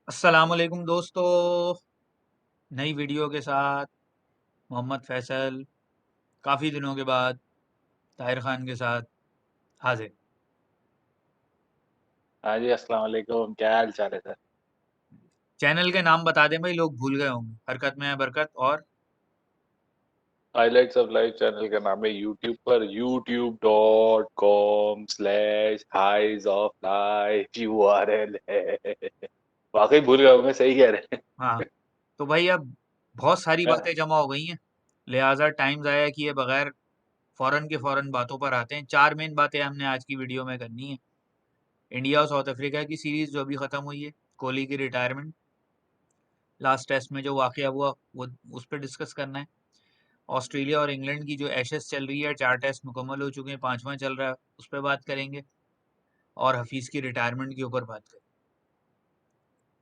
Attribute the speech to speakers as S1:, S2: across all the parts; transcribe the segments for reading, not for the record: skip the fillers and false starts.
S1: अस्सलाम वालेकुम दोस्तों। नई वीडियो के साथ मोहम्मद फैसल काफ़ी दिनों के बाद ताहिर खान के साथ हाजिर।
S2: हाँ जी, अस्सलाम वालेकुम। क्या हाल चाल है सर?
S1: चैनल के नाम बता दें भाई, लोग भूल गए होंगे। हरकत में है बरकत और
S2: हाइलाइट्स ऑफ लाइफ चैनल का नाम है यूट्यूब पर youtube.com/highs of life URL है। वाकई भूल गए होंगे, सही कह रहे
S1: हाँ, तो भाई अब बहुत सारी
S2: हैं।
S1: बातें जमा हो गई हैं, लिहाजा टाइम ज़ाया किए बगैर फ़ौरन के फ़ौरन बातों पर आते हैं। चार मेन बातें हमने आज की वीडियो में करनी है। इंडिया और साउथ अफ्रीका की सीरीज़ जो अभी ख़त्म हुई है, कोहली की रिटायरमेंट, लास्ट टेस्ट में जो वाक़या हुआ वो उस पर डिस्कस करना है। ऑस्ट्रेलिया और इंग्लैंड की जो एशेज़ चल रही है, 4 टेस्ट मुकम्मल हो चुके हैं, 5वां चल रहा है, उस पे बात करेंगे और हफ़ीज़ की रिटायरमेंट के ऊपर बात करेंगे।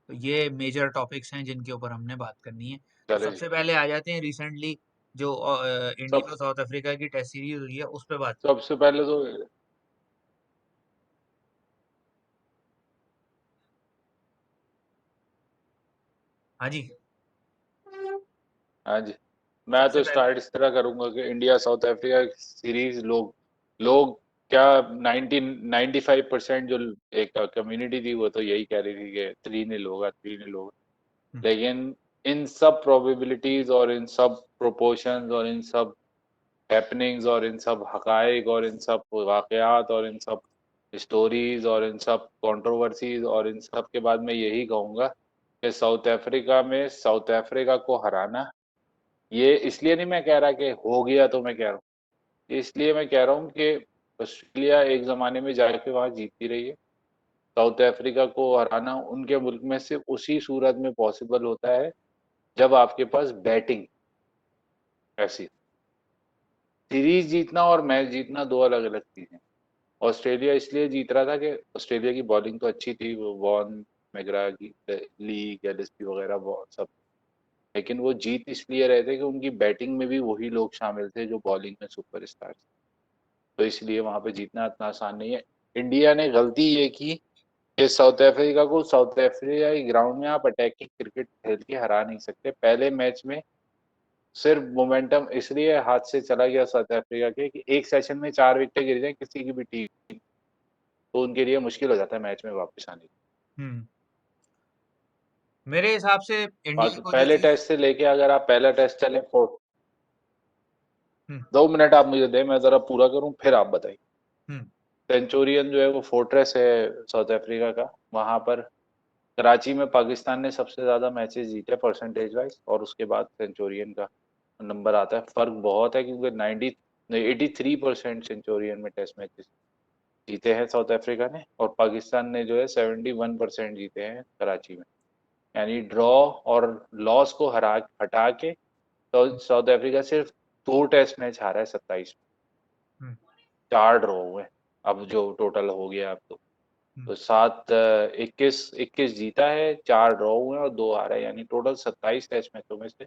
S1: तो ये मेजर टॉपिक्स हैं जिनके ऊपर हमने बात करनी है। तो
S2: चले जी।
S1: सबसे पहले आ जाते हैं रिसेंटली जो
S2: सब
S1: इंडिया और साउथ अफ्रीका की टेस्ट सीरीज़ हुई है, उस पे बात करते
S2: सबसे पहले तो
S1: हैं। हाँ जी,
S2: हाँ जी, मैं
S1: सबसे
S2: तो
S1: पहले
S2: स्टार्ट इस तरह करूंगा कि इंडिया साउथ अफ्रीका सीरीज लोग लोग क्या 95% जो एक कम्युनिटी थी वो तो यही कह रही थी कि 3-0 होगा, 3-0 होगा।
S1: हुँ,
S2: लेकिन इन सब प्रोबेबिलिटीज और इन सब प्रोपोर्शंस और इन सब हैपनिंग्स और इन सब हकाइक और इन सब वाकयात और इन सब स्टोरीज और इन सब कंट्रोवर्सीज और इन सब के बाद मैं यही कहूंगा कि साउथ अफ्रीका को हराना, ये इसलिए नहीं मैं कह रहा कि हो गया, तो मैं कह रहा हूँ इसलिए मैं कह रहा हूँ कि ऑस्ट्रेलिया एक जमाने में जाके वहां जीतती रही है। साउथ अफ्रीका को हराना उनके मुल्क में सिर्फ उसी सूरत में पॉसिबल होता है जब आपके पास बैटिंग ऐसी। सीरीज जीतना और मैच जीतना दो अलग अलग चीजें। ऑस्ट्रेलिया इसलिए जीत रहा था कि ऑस्ट्रेलिया की बॉलिंग तो अच्छी थी, वो वॉर्न, मैकग्रा की, ली, गैलेस्पी वगैरह बहुत सब। लेकिन वो जीत इसलिए रहे थे कि उनकी बैटिंग में भी वही लोग शामिल थे जो बॉलिंग में सुपरस्टार थे। तो इसलिए वहां पे जीतना इतना आसान नहीं है। इंडिया ने गलती ये की कि साउथ अफ्रीका के ग्राउंड में आप अटैकिंग क्रिकेट खेल के हरा नहीं सकते। पहले मैच में सिर्फ मोमेंटम इसलिए हाथ से चला गया साउथ अफ्रीका के कि एक सेशन में 4 विकेटें गिर जाए किसी की भी टीम, तो उनके लिए मुश्किल हो जाता है मैच में वापस आने की।
S1: हुँ। मेरे हिसाब से इंडिया
S2: बाकी
S1: को जो
S2: पहले
S1: चीज़
S2: टेस्ट से लेके अगर आप पहला टेस्ट चले
S1: हुँ,
S2: 2 मिनट आप मुझे दें, मैं जरा पूरा करूं फिर आप बताइए।
S1: हुँ,
S2: सेंचुरियन जो है वो फोर्ट्रेस है साउथ अफ्रीका का। वहां पर कराची में पाकिस्तान ने सबसे ज्यादा मैचेस जीते परसेंटेज वाइज, और उसके बाद सेंचुरियन का नंबर आता है। फर्क बहुत है क्योंकि 83% सेंचुरियन में टेस्ट मैचेस जीते हैं साउथ अफ्रीका ने, और पाकिस्तान ने जो है 71% जीते हैं कराची में। यानी ड्रॉ और लॉस को हरा हटा के तो साउथ अफ्रीका सिर्फ 2 टेस्ट मैच हारा है 27 में।
S1: हुँ,
S2: 4 ड्रॉ हुए, अब जो टोटल हो गया अब
S1: हुँ,
S2: तो 21 जीता है, 4 ड्रॉ हुए और 2 हारा है, यानी टोटल 27 टेस्ट मैचों में से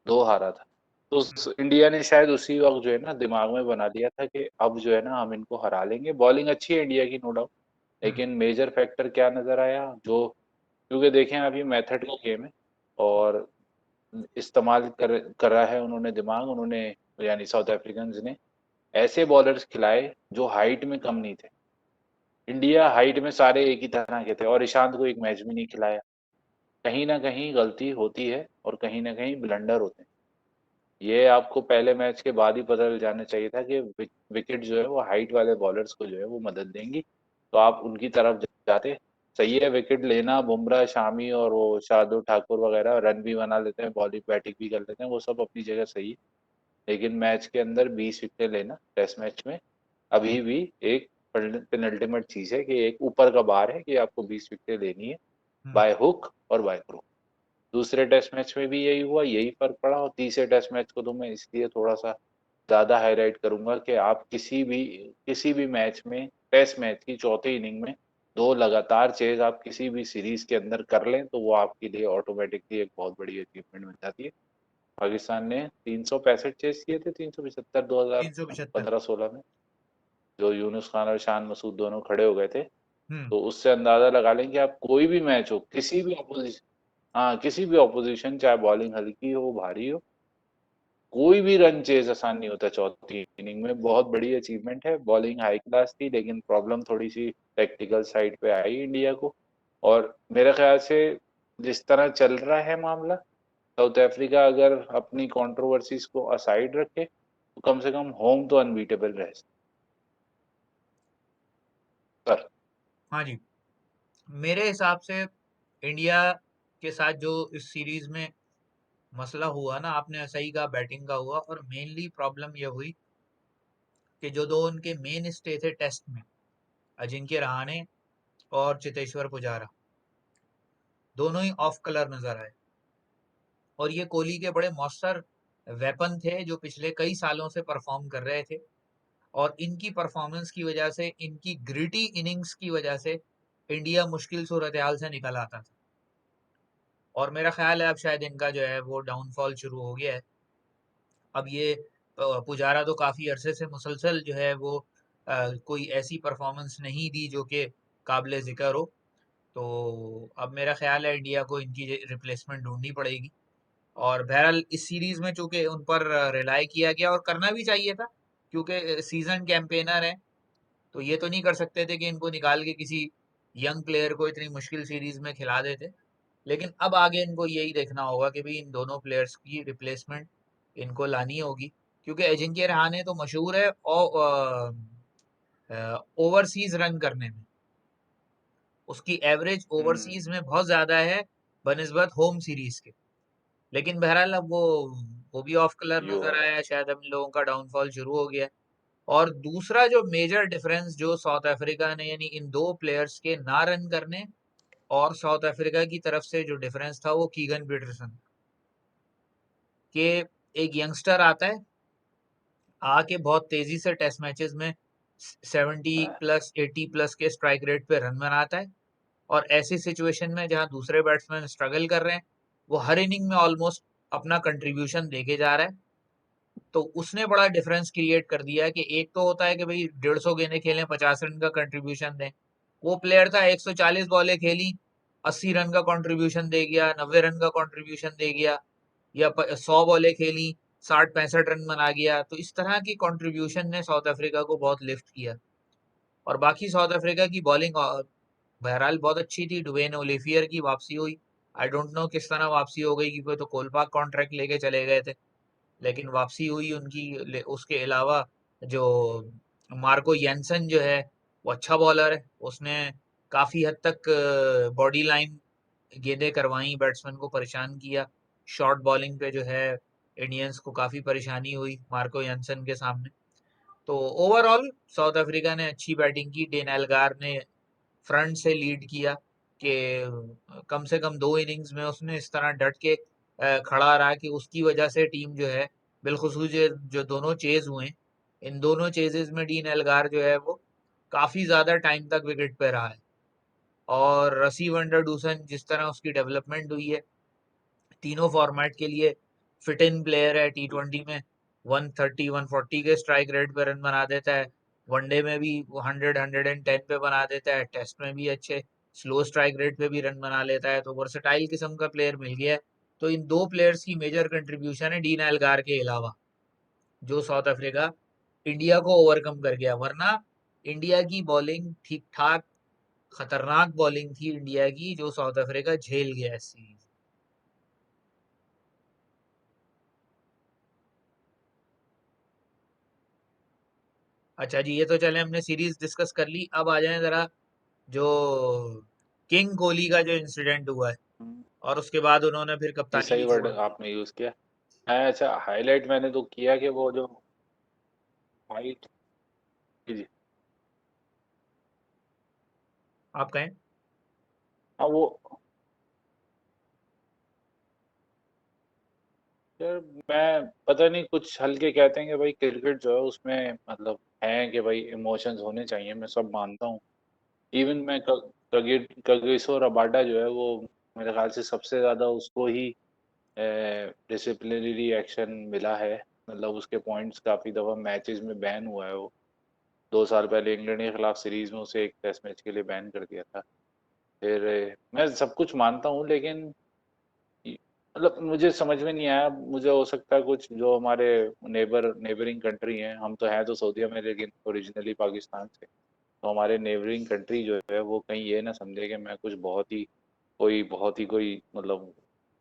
S2: 2 हारा था। तो इंडिया ने शायद उसी वक्त जो है ना दिमाग में बना लिया था कि अब जो है ना हम इनको हरा लेंगे। बॉलिंग अच्छी है इंडिया की, नो डाउट।
S1: हुँ,
S2: लेकिन मेजर फैक्टर क्या नजर आया, जो क्योंकि देखें अभी मेथड का गेम है और इस्तेमाल कर रहा है उन्होंने दिमाग, उन्होंने यानी साउथ अफ्रीकन ने ऐसे बॉलर्स खिलाए जो हाइट में कम नहीं थे। इंडिया हाइट में सारे एक ही तरह के थे और ईशांत को एक मैच भी नहीं खिलाया। कहीं ना कहीं गलती होती है और कहीं ना कहीं ब्लंडर होते हैं। ये आपको पहले मैच के बाद ही पता चल जाना चाहिए था कि विकेट जो है वो हाइट वाले बॉलर्स को जो है वो मदद देंगी, तो आप उनकी तरफ जाते। सही है, विकेट लेना, बुमराह, शामी और वो शार्दुल ठाकुर वगैरह रन भी बना लेते हैं, बॉलिंग बैटिंग भी कर लेते हैं, वो सब अपनी जगह सही है। लेकिन मैच के अंदर 20 विकेट लेना टेस्ट मैच में अभी भी एक पेनल्टीमेट चीज है कि एक ऊपर का बार है कि आपको 20 विकेट लेनी है,
S1: हुँ,
S2: बाय हुक और बाय क्रोक। दूसरे टेस्ट मैच में भी यही हुआ, यही फर्क पड़ा। और तीसरे टेस्ट मैच को तो मैं इसलिए थोड़ा सा ज्यादा हाईलाइट करूंगा कि आप किसी भी मैच में, टेस्ट मैच की चौथी इनिंग में 2 लगातार चेज आप किसी भी सीरीज के अंदर कर लें तो वो आपके लिए ऑटोमेटिकली एक बहुत बड़ी अचीवमेंट बन जाती है। पाकिस्तान ने 365 चेस किए थे, 375 दो हजार
S1: 375
S2: पंद्रह सोलह में, जो यूनुस खान और शान मसूद दोनों खड़े हो गए थे।
S1: हम्म।
S2: तो उससे अंदाजा लगा लें कि आप कोई भी मैच हो, किसी भी ऑपोजिशन, हाँ किसी भी ऑपोजिशन, चाहे बॉलिंग हल्की हो भारी हो, कोई भी रन चेज आसान नहीं होता चौथी इनिंग में। बहुत बड़ी अचीवमेंट है। बॉलिंग हाई क्लास थी, लेकिन प्रॉब्लम थोड़ी सी टेक्निकल साइड पे आई इंडिया को। और मेरे ख्याल से जिस तरह चल रहा है मामला, साउथ अफ्रीका अगर अपनी कंट्रोवर्सीज को असाइड रखे तो कम से कम होम तो अनबीटेबल रह सकता।
S1: हाँ जी। मेरे हिसाब से इंडिया के साथ जो इस सीरीज में मसला हुआ ना, आपने सही कहा, बैटिंग का हुआ, और मेनली प्रॉब्लम ये हुई कि जो दो उनके मेन स्टे थे टेस्ट में, अजिंक्य रहाणे और चेतेश्वर पुजारा, दोनों ही ऑफ कलर नजर आए। और ये कोहली के बड़े मौसर वेपन थे जो पिछले कई सालों से परफॉर्म कर रहे थे, और इनकी परफॉर्मेंस की वजह से, इनकी ग्रिटी इनिंग्स की वजह से इंडिया मुश्किल सूरत हाल से निकल आता था। और मेरा ख्याल है अब शायद इनका जो है वो डाउनफॉल शुरू हो गया है। अब ये पुजारा तो काफी अरसे से मुसलसल जो है वो कोई ऐसी परफॉर्मेंस नहीं दी जो कि काबिले जिक्र हो। तो अब मेरा ख्याल है इंडिया को इनकी रिप्लेसमेंट ढूंढनी पड़ेगी। और बहरहाल इस सीरीज में चूंकि उन पर रिलाय किया गया, और करना भी चाहिए था, क्योंकि सीजन कैंपेनर है, तो ये तो नहीं कर सकते थे कि इनको निकाल के किसी यंग प्लेयर को इतनी मुश्किल सीरीज में खिला देते। लेकिन अब आगे इनको यही देखना होगा कि भाई इन दोनों प्लेयर्स की रिप्लेसमेंट इनको लानी होगी, क्योंकि अजिंक्य रहाणे तो मशहूर है ओवरसीज रन करने में। उसकी एवरेज ओवरसीज में बहुत ज्यादा है बनिस्बत होम सीरीज के। लेकिन बहरहाल अब वो भी ऑफ कलर
S2: यू
S1: नजर
S2: आर
S1: आया, शायद हम लोगों का डाउनफॉल शुरू हो गया। और दूसरा जो मेजर डिफरेंस जो साउथ अफ्रीका ने, यानी इन दो प्लेयर्स के ना रन करने, और साउथ अफ्रीका की तरफ से जो डिफरेंस था वो कीगन पीटरसन के, एक यंगस्टर आता है, आके बहुत तेजी से टेस्ट मैचेस में 70 प्लस 80 प्लस के स्ट्राइक रेट पे रन बनाता है। और ऐसी सिचुएशन में जहां दूसरे बैट्समैन स्ट्रगल कर रहे हैं, वो हर इनिंग में ऑलमोस्ट अपना कंट्रीब्यूशन देके जा रहा है। तो उसने बड़ा डिफरेंस क्रिएट कर दिया है कि एक तो होता है कि भाई 150 गेंदें खेलें, 50 रन का कंट्रीब्यूशन दें। वो प्लेयर था 140 बॉलें खेली, 80 रन का कंट्रीब्यूशन दे गया, 90 रन का कंट्रीब्यूशन दे गया, या 100 बॉलें खेली, 60 65 रन बना गया। तो इस तरह की कंट्रीब्यूशन ने साउथ अफ्रीका को बहुत लिफ्ट किया। और बाकी साउथ अफ्रीका की बॉलिंग बहरहाल बहुत अच्छी थी। डुवेन ओलिफियर की वापसी हुई। आई डोंट नो किस तरह वापसी हो गई, क्योंकि तो कोलपाक कॉन्ट्रैक्ट लेके चले गए थे, लेकिन वापसी हुई उनकी। उसके अलावा जो मार्को येंसन जो है, वो अच्छा बॉलर है। उसने काफी हद तक बॉडी लाइन गेंदें करवाई, बैट्समैन को परेशान किया। शॉर्ट बॉलिंग पे जो है इंडियंस को काफी परेशानी हुई मार्को येंसन के सामने। तो ओवरऑल साउथ अफ्रीका ने अच्छी बैटिंग की। डेन एल्गार ने फ्रंट से लीड किया कि कम से कम 2 इनिंग्स में उसने इस तरह डट के खड़ा रहा कि उसकी वजह से टीम जो है, बिलखुसूस जो दोनों चेज हुए, इन दोनों चेजेस में डीन एल्गार जो है वो काफी ज्यादा टाइम तक विकेट पे रहा है। और रसी वंडर डूसन, जिस तरह उसकी डेवलपमेंट हुई है, तीनों फॉर्मेट के लिए फिट इन प्लेयर है। T20 में 130 140 के स्ट्राइक रेट पे रन बना देता है, वनडे में भी 100 110 पे बना देता है, टेस्ट में भी अच्छे स्लो स्ट्राइक रेट पे भी रन बना लेता है। तो वर्सेटाइल किस्म का प्लेयर मिल गया है। तो इन दो प्लेयर्स की मेजर कंट्रीब्यूशन है डीन एल्गार के अलावा, जो साउथ अफ्रीका इंडिया को ओवरकम कर गया। वरना इंडिया की बॉलिंग ठीक ठाक, खतरनाक बॉलिंग थी इंडिया की, जो साउथ अफ्रीका झेल गया इस सीरीज। अच्छा जी, ये तो चले हमने सीरीज डिस्कस कर ली। अब आ जाए जरा जो किंग कोहली का जो इंसिडेंट हुआ है, और उसके बाद उन्होंने फिर
S2: जी
S1: कप्तानी
S2: सही
S1: भी
S2: वर्ड
S1: छोड़ दी।
S2: आपने यूज किया है। अच्छा, हाईलाइट मैंने तो किया कि वो जो हाइट, जी जी,
S1: आप कहें।
S2: हाँ वो, यार मैं पता नहीं, कुछ हल्के कहते हैं कि भाई क्रिकेट जो है उसमें मतलब है कि भाई इमोशंस होने चाहिए, मैं सब मानता हूँ। इवन मैं कगिसो रबाडा जो है वो, मेरे ख्याल से सबसे ज़्यादा उसको ही डिसिप्लिनरी एक्शन मिला है। मतलब उसके पॉइंट्स काफ़ी दफ़ा मैचेस में बैन हुआ है वो। 2 साल पहले इंग्लैंड के खिलाफ सीरीज में उसे एक टेस्ट मैच के लिए बैन कर दिया था। फिर मैं सब कुछ मानता हूँ, लेकिन मतलब मुझे समझ में नहीं आया। मुझे हो सकता है कुछ जो हमारे नेबरिंग कंट्री हैं, हम तो हैं तो सऊदीया में, लेकिन ओरिजिनली पाकिस्तान से, तो हमारे नेबरिंग कंट्री जो है वो कहीं ये ना समझे कि मैं कुछ बहुत ही कोई मतलब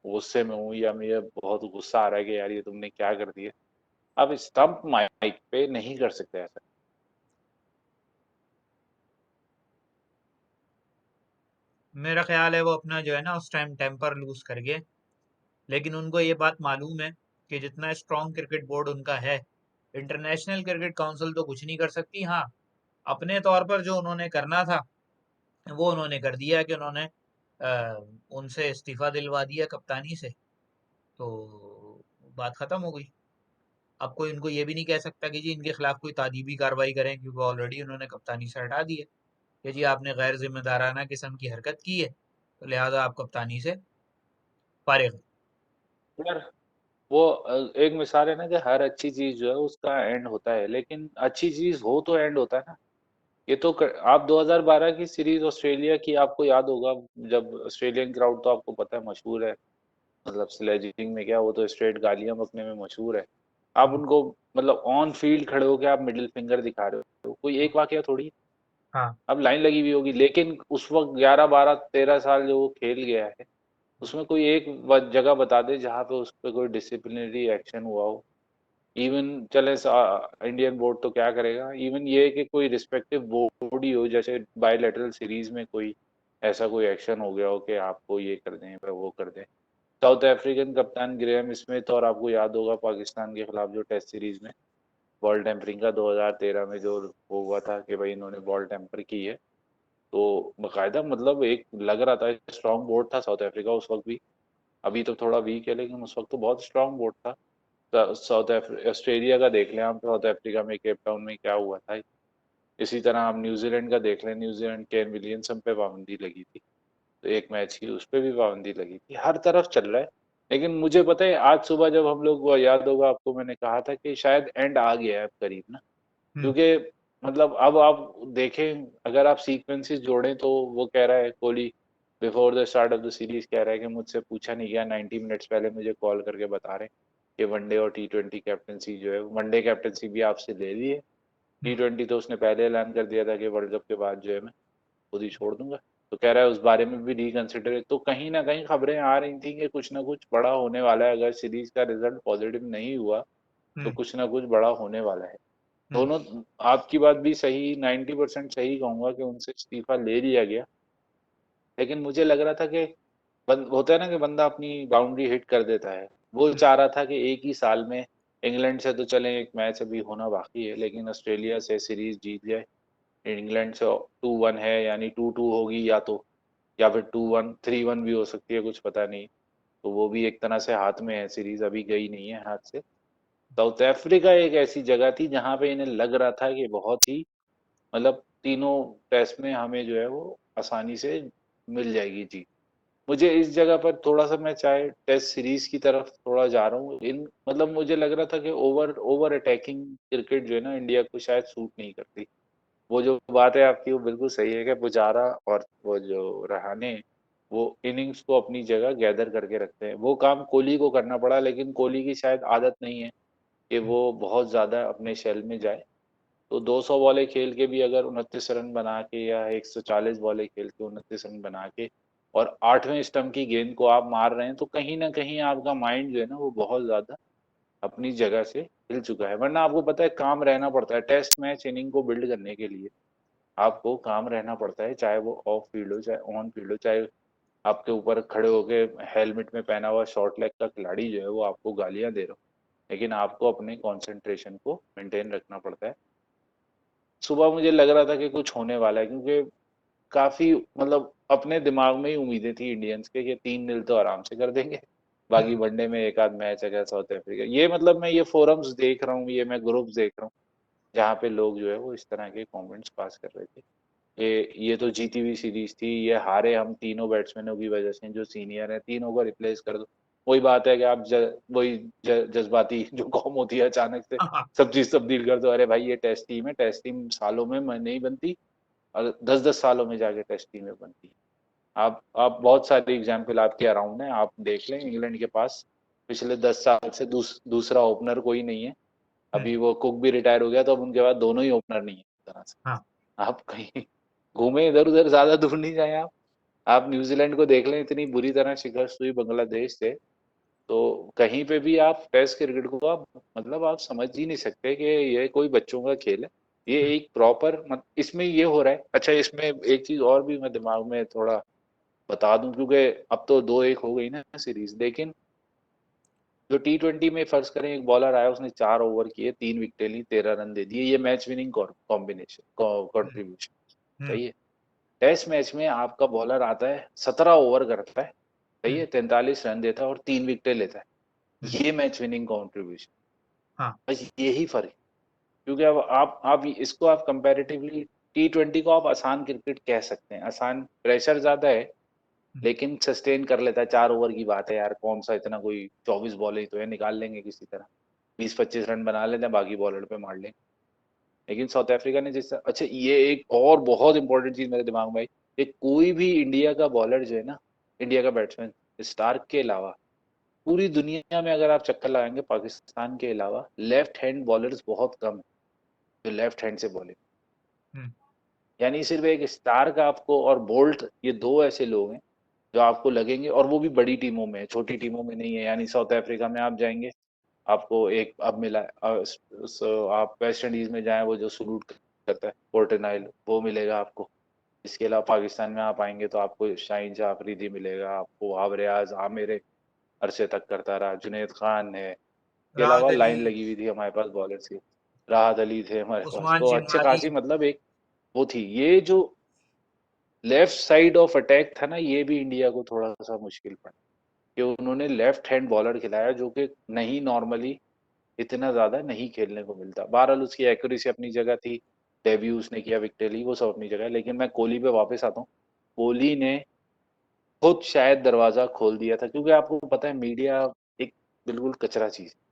S2: गुस्से में हूँ, या मुझे बहुत गुस्सा आ रहा है कि यार ये तुमने क्या कर दिया। आप स्टंप माइक पे नहीं कर सकते ऐसा।
S1: मेरा ख्याल है वो अपना जो है ना उस टाइम टेम्पर लूज कर गए। लेकिन उनको ये बात मालूम है कि जितना स्ट्रॉन्ग क्रिकेट बोर्ड उनका है, इंटरनेशनल क्रिकेट काउंसिल तो कुछ नहीं कर सकती। हाँ, अपने तौर पर जो उन्होंने करना था वो उन्होंने कर दिया कि उन्होंने उनसे इस्तीफा दिलवा दिया कप्तानी से। तो बात खत्म हो गई। अब कोई इनको ये भी नहीं कह सकता कि जी इनके खिलाफ कोई तादीबी कार्रवाई करें, क्योंकि ऑलरेडी उन्होंने कप्तानी से हटा दी है कि जी आपने गैर जिम्मेदाराना किस्म की हरकत की है, तो लिहाजा आप कप्तानी से फारिग हैं।
S2: यार वो एक मिसाल है ना कि हर अच्छी चीज जो है उसका एंड होता है, लेकिन अच्छी चीज हो तो एंड होता है ना। ये तो आप 2012 की सीरीज ऑस्ट्रेलिया की आपको याद होगा, जब ऑस्ट्रेलियन क्राउड तो आपको पता है मशहूर है, मतलब स्लेजिंग में क्या, वो तो स्ट्रेट गालियां बकने में मशहूर है। आप
S1: हम्म,
S2: उनको मतलब ऑन फील्ड खड़े होके आप मिडिल फिंगर दिखा रहे हो, कोई
S1: हाँ
S2: एक वाकया थोड़ी है।
S1: हाँ।
S2: अब लाइन लगी हुई होगी, लेकिन उस वक्त 11 12 13 साल जो वो खेल गया है, उसमें कोई एक जगह बता दे जहाँ पे उस पर कोई डिसिप्लिनरी एक्शन हुआ हो। इवन चले इंडियन बोर्ड तो क्या करेगा, इवन ये कि कोई रिस्पेक्टिव बोर्ड ही हो, जैसे बायलैटरल सीरीज में कोई ऐसा कोई एक्शन हो गया हो कि आपको ये कर दें या वो कर दें। साउथ अफ्रीकन कप्तान ग्रेहम स्मिथ, और आपको याद होगा पाकिस्तान के खिलाफ जो टेस्ट सीरीज में बॉल टेम्परिंग का 2013 में जो वो हुआ था कि भाई इन्होंने बॉल टेम्पर की है, तो बकायदा मतलब एक लग रहा था स्ट्रांग बोर्ड था साउथ अफ्रीका उस वक्त भी। अभी तो थोड़ा वीक है, लेकिन उस वक्त तो बहुत स्ट्रांग बोर्ड था। ऑस्ट्रेलिया का देख लें आप, साउथ अफ्रीका में केप टाउन में क्या हुआ था। इसी तरह हम न्यूजीलैंड का देख लें, न्यूजीलैंड केन विलियमसन पे पाबंदी लगी थी, तो एक मैच की उस पे भी पाबंदी लगी थी। हर तरफ चल रहा है। लेकिन मुझे पता है आज सुबह जब हम लोग, वो याद होगा आपको, मैंने कहा था कि शायद एंड आ गया है अब करीब ना,
S1: हम्म
S2: क्योंकि मतलब अब आप देखें, अगर आप सीक्वेंसेस जोड़ें तो वो कह रहा है Kohli before the start of the series कह रहा है कि मुझसे पूछा नहीं गया, 90 मिनट्स पहले मुझे कॉल करके बता रहे हैं कि वनडे और T20 कैप्टनसी जो है, वनडे कैप्टनसी भी आपसे ले ली है,
S1: हम्म
S2: T20 तो उसने पहले ऐलान कर दिया था कि वर्ल्ड कप के बाद जो है मैं खुद ही छोड़ दूंगा। तो कह रहा है उस बारे में भी रिकंसिडर है। तो कहीं ना कहीं खबरें आ रही थी कि कुछ ना कुछ बड़ा होने वाला है, अगर सीरीज का रिजल्ट पॉजिटिव नहीं हुआ तो
S1: हम्म
S2: कुछ ना कुछ बड़ा होने वाला है।
S1: हम्म
S2: दोनों, आपकी बात भी सही, 90% सही कहूंगा कि उनसे इस्तीफा ले लिया गया। लेकिन मुझे लग रहा था कि होता है ना कि बंदा अपनी बाउंड्री हिट कर देता है। वो
S1: हम्म
S2: चाह रहा था कि एक ही साल में इंग्लैंड से तो चले, एक मैच अभी होना बाकी है, लेकिन ऑस्ट्रेलिया से सीरीज जीत जाए। इंग्लैंड से 2-1 है, यानी 2-2 होगी, या फिर 2-1 3-1 भी हो सकती है, कुछ पता नहीं। तो वो भी एक तरह से हाथ में है, सीरीज अभी गई नहीं है हाथ से। साउथ अफ्रीका एक ऐसी जगह थी जहां पे इन्हें लग रहा था कि बहुत ही मतलब तीनों टेस्ट में हमें जो है वो आसानी से मिल जाएगी जीत। मुझे इस जगह पर थोड़ा सा, मैं चाहे टेस्ट सीरीज की तरफ थोड़ा जा रहा हूँ, इन मतलब मुझे लग रहा था कि ओवर ओवर अटैकिंग क्रिकेट जो है ना इंडिया को शायद सूट नहीं करती। वो जो बात है आपकी वो बिल्कुल सही है कि पुजारा और वो जो रहाणे, वो इनिंग्स को अपनी जगह गैदर करके रखते हैं। वो काम कोहली को करना पड़ा, लेकिन कोहली की शायद आदत नहीं है कि
S1: हम्म
S2: वो बहुत ज्यादा अपने शेल में जाए। तो 200 बॉलें खेल के भी अगर 29 रन बना के, या 140 बॉलें खेल के 29 रन बना के, और 8वें स्टंप की गेंद को आप मार रहे हैं, तो कहीं ना कहीं आपका माइंड जो है ना वो बहुत ज्यादा अपनी जगह से हिल चुका है। वरना आपको पता है काम रहना पड़ता है टेस्ट मैच इनिंग को बिल्ड करने के लिए। आपको काम रहना पड़ता है, चाहे वो ऑफ फील्ड हो चाहे ऑन फील्ड हो, चाहे आपके ऊपर खड़े होके हेलमेट में पहना हुआ शॉर्ट लेग का खिलाड़ी जो है वो आपको गालियां दे रहा हो, लेकिन आपको अपने कंसंट्रेशन को मेंटेन रखना पड़ता है। सुबह मुझे लग रहा था कि कुछ होने वाला है, क्योंकि काफी मतलब अपने दिमाग में ही उम्मीदें थी इंडियंस के कि 3-0 तो आराम से कर देंगे। बाकी
S1: हम्म
S2: वनडे में एक आध मैच अगर साउथ अफ्रीका, ये मतलब मैं ये फोरम्स देख रहा हूँ, ये मैं ग्रुप्स देख रहा हूँ जहाँ पे लोग जो है वो इस तरह के कमेंट्स पास कर रहे थे। ये तो जीती हुई सीरीज थी, ये हारे हम तीनों बैट्समैनों की वजह से, जो सीनियर है तीनों को रिप्लेस कर दो। वही बात है कि आप वही जज्बाती जो कौम होती है, अचानक से
S1: हाँ,
S2: सब चीज तब्दील कर दो। अरे भाई ये टेस्ट टीम है, टेस्ट टीम सालों में नहीं बनती, और 10-10 सालों में जाके टेस्ट टीमें बनती है। आप बहुत सारे एग्जाम्पल आपके अराउंड है, आप देख लें इंग्लैंड के पास पिछले 10 साल से दूसरा ओपनर कोई नहीं है।
S1: हम्म,
S2: अभी वो कुक भी रिटायर हो गया, तो अब उनके पास दोनों ही ओपनर नहीं है एक तरह से।
S1: हाँ,
S2: आप कहीं घूमे इधर उधर, ज्यादा दूर नहीं जाए आप न्यूजीलैंड को देख लें, इतनी बुरी तरह शिकस्त हुई बांग्लादेश से। तो कहीं पे भी आप टेस्ट क्रिकेट को आप मतलब आप समझ ही नहीं सकते कि ये कोई बच्चों का खेल है। ये
S1: हम्म,
S2: एक प्रॉपर इसमें ये हो रहा है। अच्छा, इसमें एक चीज और भी मैं दिमाग में थोड़ा बता दूं, क्योंकि अब तो 2-1 हो गई ना सीरीज, लेकिन जो T20 में फर्ज करें एक बॉलर आया, उसने 4 ओवर किए, 3 विकेटें ली, 13 रन दे दिए, ये मैच विनिंग कॉम्बिनेशन
S1: हम्म,
S2: कॉन्ट्रीब्यूशन।
S1: हम्म,
S2: सही है। टेस्ट मैच में आपका बॉलर आता है, 17 ओवर करता है, सही है,
S1: हम्म,
S2: 43 रन देता है और 3 विकेटें लेता है,
S1: हम्म,
S2: ये मैच विनिंग कॉन्ट्रीब्यूशन।
S1: हाँ,
S2: बस यही फर्क है। क्योंकि अब आप इसको आप कंपैरेटिवली T20 को आप आसान क्रिकेट कह सकते हैं। आसान, प्रेशर ज्यादा है,
S1: हम्म,
S2: लेकिन सस्टेन कर लेता है। 4 ओवर की बात है यार, कौन सा इतना, कोई 24 बॉल ही तो है, निकाल लेंगे किसी तरह, 20-25 रन बना लेते हैं, बाकी बॉलर पे मार लेंगे। लेकिन साउथ अफ्रीका ने जिस, अच्छा ये एक और बहुत इंपॉर्टेंट चीज मेरे दिमाग में आई, कि कोई भी इंडिया का बॉलर जो है ना, इंडिया का बैट्समैन, स्टार्क के अलावा पूरी दुनिया में अगर आप चक्कर लगाएंगे, पाकिस्तान के अलावा लेफ्ट हैंड बॉलर्स बहुत कम है जो लेफ्ट हैंड से बॉलिंग।
S1: हम्म,
S2: यानी सिर्फ एक स्टार्क आपको और बोल्ट, ये दो ऐसे लोग हैं जो आपको लगेंगे, और वो भी बड़ी टीमों में है, छोटी टीमों में नहीं है। यानी साउथ अफ्रीका में आप जाएंगे, आपको एक अब मिला है, आप वेस्ट इंडीज में जाएं, वो जो सलूट करता है पोर्टनाइल, वो मिलेगा आपको। इसके अलावा पाकिस्तान में आप आएंगे तो आपको शाहीन शाह अफरीदी मिलेगा, आपको आबरियाज आमिर अरसे तक करता रहा, जुनैद खान है, इसके
S1: राहत
S2: अलावा
S1: अली,
S2: लाइन लगी हुई थी हमारे पास बॉलर्स की। राहत अली थे हमारे पास,
S1: उस्मान
S2: तो अच्छे
S1: शनवारी,
S2: खासी मतलब एक वो थी। ये जो लेफ्ट साइड ऑफ अटैक था ना, ये भी इंडिया को थोड़ा सा मुश्किल पड़ा, कि उन्होंने लेफ्ट हैंड बॉलर खिलाया, जो कि नहीं नॉर्मली इतना ज्यादा नहीं खेलने को मिलता। बहरहाल उसकी एक्यूरेसी अपनी जगह थी, डेब्यू उसने किया, विकेट ली, वो सब अपनी जगह है। लेकिन मैं कोहली पे वापस आता हूँ। कोहली ने खुद शायद दरवाजा खोल दिया था, क्योंकि आपको पता है मीडिया एक बिल्कुल कचरा चीज है।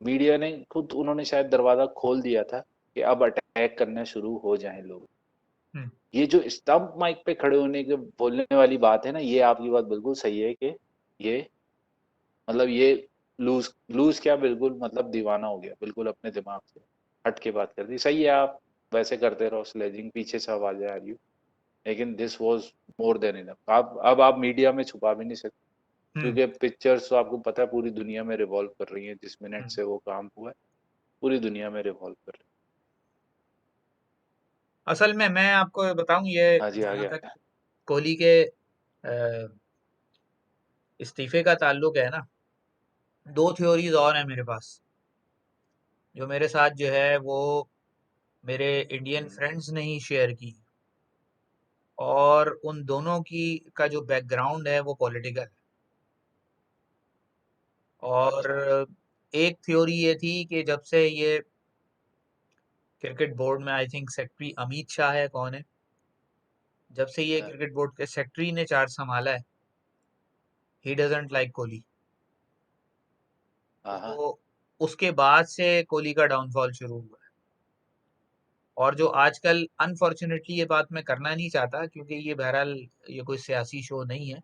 S2: मीडिया ने खुद, उन्होंने शायद दरवाजा खोल दिया था कि अब अटैक करना शुरू हो जाएं लोग।
S1: हम्म,
S2: ये जो स्टंप माइक पे खड़े होने के बोलने वाली बात है ना, ये आपकी बात बिल्कुल सही है कि ये मतलब ये लूज लूज क्या, बिल्कुल मतलब दीवाना हो गया, बिल्कुल अपने दिमाग से हट के बात कर दी। सही है, आप वैसे करते रहो स्लेजिंग, पीछे से आवाजें आ रही हो, लेकिन this was more than enough. आप अब आप मीडिया में छुपा भी नहीं सकते,
S1: हम्म,
S2: क्योंकि पिक्चर्स तो आपको पता है पूरी दुनिया में रिवॉल्व कर रही हैं, जिस मिनट
S1: हम्म।
S2: से वो काम हुआ है पूरी दुनिया में रिवॉल्व कर रही
S1: असल में मैं आपको बताऊं, ये
S2: है। हाँ जी,
S1: जहां
S2: आगे
S1: तक
S2: आगे।
S1: कोहली के इस्तीफे का ताल्लुक है ना, दो थ्योरीज और हैं मेरे पास, जो मेरे साथ जो है वो मेरे इंडियन
S2: हम्म,
S1: फ्रेंड्स ने ही शेयर की, और उन दोनों की का जो बैकग्राउंड है वो पॉलिटिकल है। और
S2: अच्छा।
S1: एक थ्योरी ये थी कि जब से ये क्रिकेट बोर्ड में, I think secretary Amit Shah है, कौन है, जब से ये
S2: हाँ
S1: क्रिकेट बोर्ड के सेक्रेटरी ने चार्ज संभाला है, ही डजंट लाइक कोहली।
S2: हाँ हाँ,
S1: तो उसके बाद से कोहली का डाउनफॉल शुरू हुआ है। और जो आजकल, अनफॉर्चुनेटली ये बात मैं करना नहीं चाहता क्योंकि ये बहरहाल ये कोई सियासी शो नहीं है,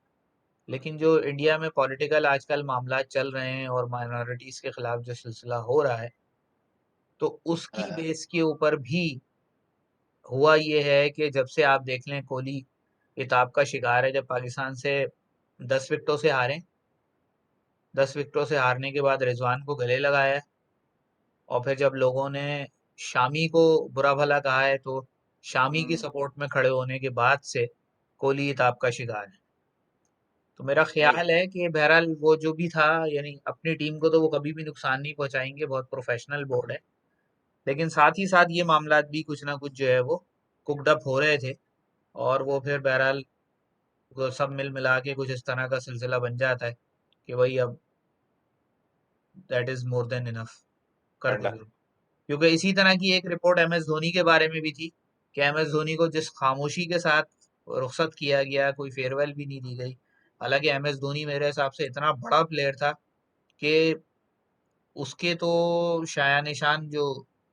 S1: लेकिन जो इंडिया में पॉलिटिकल आजकल मामला चल रहे हैं और माइनॉरिटीज के खिलाफ जो सिलसिला हो रहा है, तो
S2: हाँ
S1: उसकी
S2: हाँ,
S1: बेस के ऊपर भी हुआ ये है कि जब से आप देख लें, कोहली किताब का शिकार है। जब पाकिस्तान से 10 विकेटों से हारे, 10 विकेटों से हारने के बाद रिजवान को गले लगाया है, और फिर जब लोगों ने शामी को बुरा भला कहा है, तो शामी की
S2: हम्म,
S1: सपोर्ट में खड़े होने के बाद से कोहली किताब का शिकार है। तो मेरा
S2: नहीं,
S1: ख्याल है कि बहरहाल वो जो भी था, यानी अपनी टीम को तो वो कभी भी नुकसान नहीं पहुंचाएंगे, बहुत प्रोफेशनल बोर्ड है। लेकिन साथ ही साथ ये मामला भी कुछ ना कुछ जो है वो कुकड अप हो रहे थे, और वो फिर बहरहाल वो सब मिल मिला के कुछ इस तरह का सिलसिला बन जाता है कि भाई अब that is more than enough, कर दो
S2: ठंडा।
S1: जो। क्योंकि इसी तरह की एक रिपोर्ट एम एस धोनी के बारे में भी थी, कि एम एस धोनी को जिस खामोशी के साथ रुखसत किया गया, कोई फेयरवेल भी नहीं दी गई, हालांकि एमएस धोनी मेरे हिसाब से इतना बड़ा प्लेयर था कि उसके तो शाया निशान जो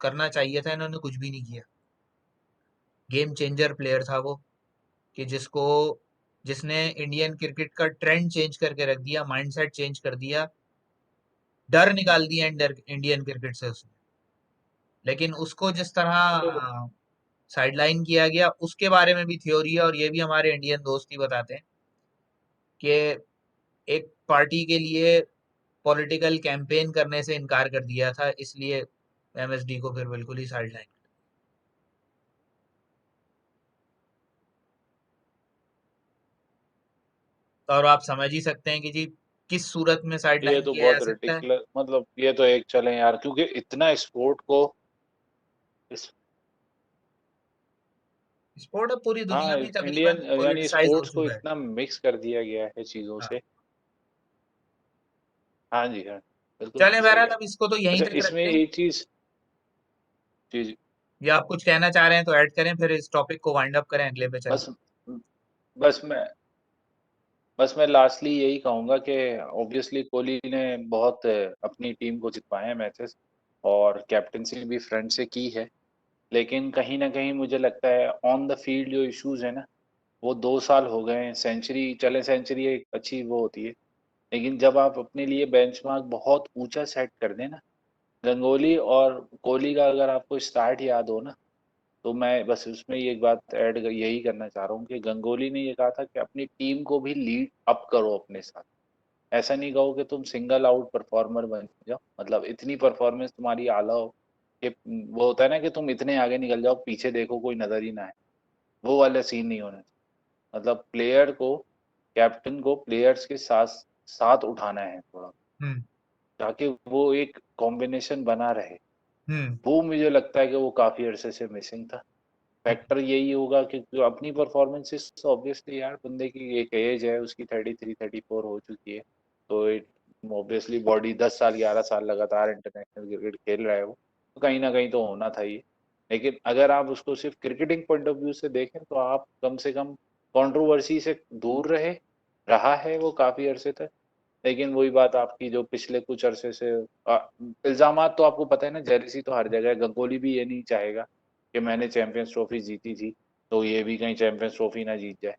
S1: करना चाहिए था इन्होंने कुछ भी नहीं किया। गेम चेंजर प्लेयर था वो, कि जिसने इंडियन क्रिकेट का ट्रेंड चेंज करके रख दिया, माइंडसेट चेंज कर दिया, डर निकाल दिया इंडियन क्रिकेट से उसने। लेकिन उसको जिस
S2: तो
S1: तरह साइडलाइन किया गया, उसके बारे में भी थ्योरी है, और ये भी हमारे इंडियन दोस्त ही बताते हैं कि एक पार्टी के लिए पॉलिटिकल कैंपेन करने से इनकार कर दिया था, इसलिए एमएसडी को फिर बिल्कुल ही साइडलाइन। तो और आप समझ ही सकते हैं कि जी किस सूरत में
S2: ये
S1: साइडलाइन
S2: तो
S1: किया जा
S2: बहुत
S1: सकता है।
S2: रिडिकुलस, मतलब ये तो एक चले यार, क्योंकि इतना स्पोर्ट को इस
S1: स्पोर्ट अब पूरी दुनिया
S2: हाँ,
S1: में
S2: इंडियन
S1: तकरीबन
S2: यानी
S1: पॉलिटिसाइज हो
S2: स्पोर्ट्स को
S1: चुका है।
S2: इतना मिक्स कर दिया गया है चीजों
S1: हाँ।
S2: से। हाँ जी, हाँ, बिल्कुल
S1: चलें
S2: सही
S1: बहरहाल,
S2: है।
S1: अब इसको तो यहीं
S2: अच्छा,
S1: तक
S2: इसमें
S1: रखते हैं।
S2: एक चीज, जी,
S1: या आप कुछ कहना चाह रहे हैं तो ऐड करें, फिर इस टॉपिक को वाइंड अप करें, अगले पे चलें।
S2: बस बस मैं बस मैं लास्टली यही कहूंगा कि ऑब्वियसली कोहली ने बहुत अपनी टीम को जितवाए हैं मैचेस, और कैप्टनसी भी फ्रंट से की है। लेकिन कहीं ना कहीं मुझे लगता है ऑन द फील्ड जो इश्यूज है ना, वो 2 साल हो गए हैं। सेंचुरी चले, सेंचुरी एक अच्छी वो होती है, लेकिन जब आप अपने लिए बेंचमार्क बहुत ऊंचा सेट कर दें ना, गंगोली और कोहली का अगर आपको स्टार्ट याद हो ना, तो मैं बस उसमें ये एक बात ऐड यही करना चाह रहा हूँ कि गंगोली ने ये कहा था कि अपनी टीम को भी लीड अप करो अपने साथ। ऐसा नहीं कहो कि तुम सिंगल आउट परफॉर्मर बन जाओ, मतलब इतनी परफॉर्मेंस तुम्हारी आला हो कि वो होता है ना कि तुम इतने आगे निकल जाओ, पीछे देखो कोई नजर ही ना आए। वो वाला सीन नहीं होना चाहिए। मतलब प्लेयर को, कैप्टन को प्लेयर्स के साथ साथ उठाना है थोड़ा,
S1: हम्म।
S2: ताकि वो एक कॉम्बिनेशन बना रहे।
S1: हम्म।
S2: वो मुझे लगता है कि वो काफी अरसे से मिसिंग था। फैक्टर यही होगा कि जो अपनी परफॉर्मेंसेस, ऑब्वियसली यार बंदे की एक एज है, उसकी 33-34 हो चुकी है, तो इट ऑब्वियसली बॉडी 10 साल 11 साल लगातार इंटरनेशनल क्रिकेट खेल रहा है वो, तो कहीं ना कहीं तो होना था ये। लेकिन अगर आप उसको सिर्फ क्रिकेटिंग पॉइंट ऑफ व्यू से देखें, तो आप कम से कम कंट्रोवर्सी से दूर रहा है वो काफी अरसे तक। लेकिन वही बात आपकी, जो पिछले कुछ अरसे से इल्जामात, तो आपको पता है ना, जेलसी तो हर जगह है। गंगोली भी ये नहीं चाहेगा कि मैंने चैंपियंस ट्रॉफी जीती थी तो ये भी कहीं चैंपियंस ट्रॉफी ना जीत जाए,